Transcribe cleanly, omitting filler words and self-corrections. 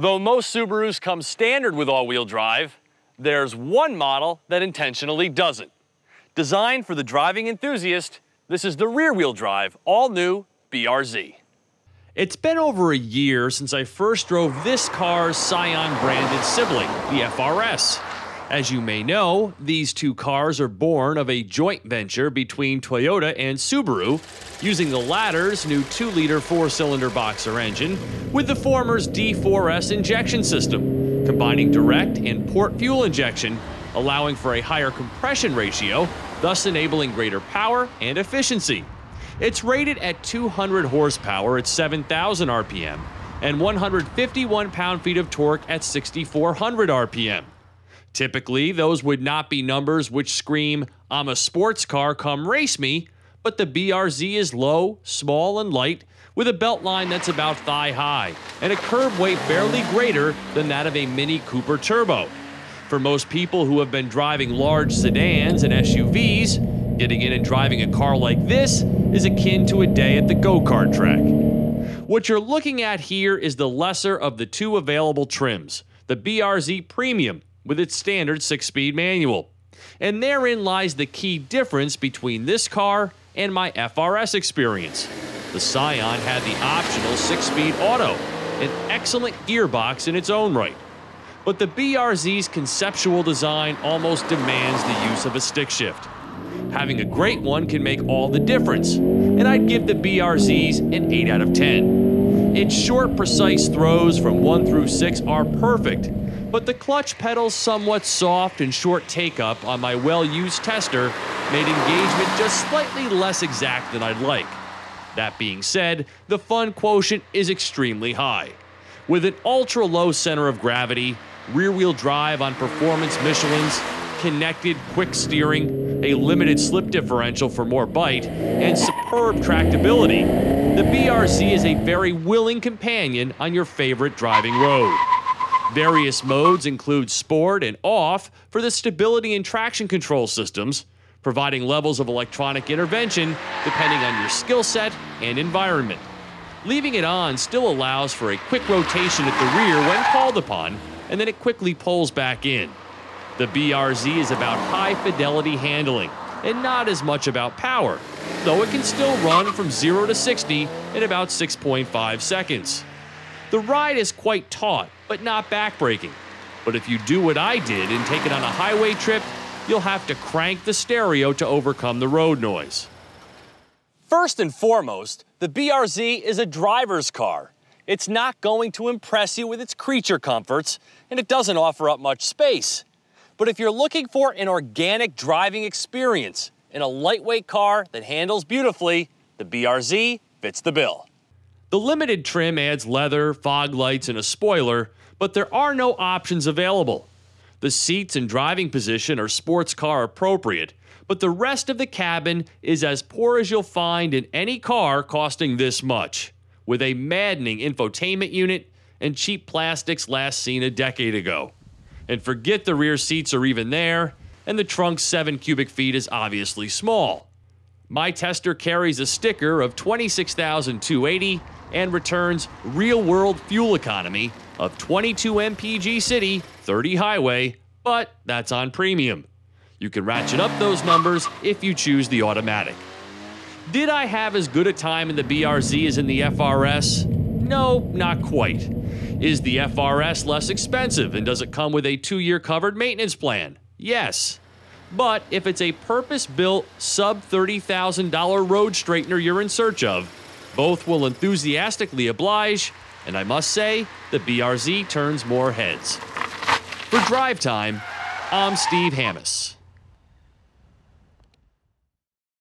Though most Subarus come standard with all-wheel drive, there's one model that intentionally doesn't. Designed for the driving enthusiast, this is the rear-wheel drive, all-new BRZ. It's been over a year since I first drove this car's Scion-branded sibling, the FRS. As you may know, these two cars are born of a joint venture between Toyota and Subaru, using the latter's new 2-liter 4-cylinder boxer engine with the former's D4S injection system, combining direct and port fuel injection, allowing for a higher compression ratio, thus enabling greater power and efficiency. It's rated at 200 horsepower at 7,000 RPM and 151 pound-feet of torque at 6,400 RPM. Typically, those would not be numbers which scream, "I'm a sports car, come race me," but the BRZ is low, small, and light, with a belt line that's about thigh-high and a curb weight barely greater than that of a Mini Cooper Turbo. For most people who have been driving large sedans and SUVs, getting in and driving a car like this is akin to a day at the go-kart track. What you're looking at here is the lesser of the two available trims, the BRZ Premium, with its standard 6-speed manual. And therein lies the key difference between this car and my FRS experience. The Scion had the optional 6-speed auto, an excellent gearbox in its own right. But the BRZ's conceptual design almost demands the use of a stick shift. Having a great one can make all the difference, and I'd give the BRZ's an 8 out of 10. Its short, precise throws from 1 through 6 are perfect, but the clutch pedal's somewhat soft and short take-up on my well-used tester made engagement just slightly less exact than I'd like. That being said, the fun quotient is extremely high. With an ultra-low center of gravity, rear-wheel drive on performance Michelin's, connected quick steering, a limited slip differential for more bite, and superb tractability, the BRZ is a very willing companion on your favorite driving road. Various modes include Sport and Off for the stability and traction control systems, providing levels of electronic intervention depending on your skill set and environment. Leaving it on still allows for a quick rotation at the rear when called upon, and then it quickly pulls back in. The BRZ is about high-fidelity handling and not as much about power, though it can still run from 0 to 60 in about 6.5 seconds. The ride is quite taut, but not backbreaking. But if you do what I did and take it on a highway trip, you'll have to crank the stereo to overcome the road noise. First and foremost, the BRZ is a driver's car. It's not going to impress you with its creature comforts, and it doesn't offer up much space. But if you're looking for an organic driving experience in a lightweight car that handles beautifully, the BRZ fits the bill. The limited trim adds leather, fog lights, and a spoiler, but there are no options available. The seats and driving position are sports car appropriate, but the rest of the cabin is as poor as you'll find in any car costing this much, with a maddening infotainment unit and cheap plastics last seen a decade ago. And forget the rear seats are even there, and the trunk's 7 cubic feet is obviously small. My tester carries a sticker of 26,280 and returns real-world fuel economy of 22 mpg city, 30 highway, but that's on premium. You can ratchet up those numbers if you choose the automatic. Did I have as good a time in the BRZ as in the FRS? No, not quite. Is the FRS less expensive, and does it come with a 2-year covered maintenance plan? Yes. But if it's a purpose-built, sub-$30,000 road straightener you're in search of, both will enthusiastically oblige, and I must say, the BRZ turns more heads. For Drive Time, I'm Steve Hammis.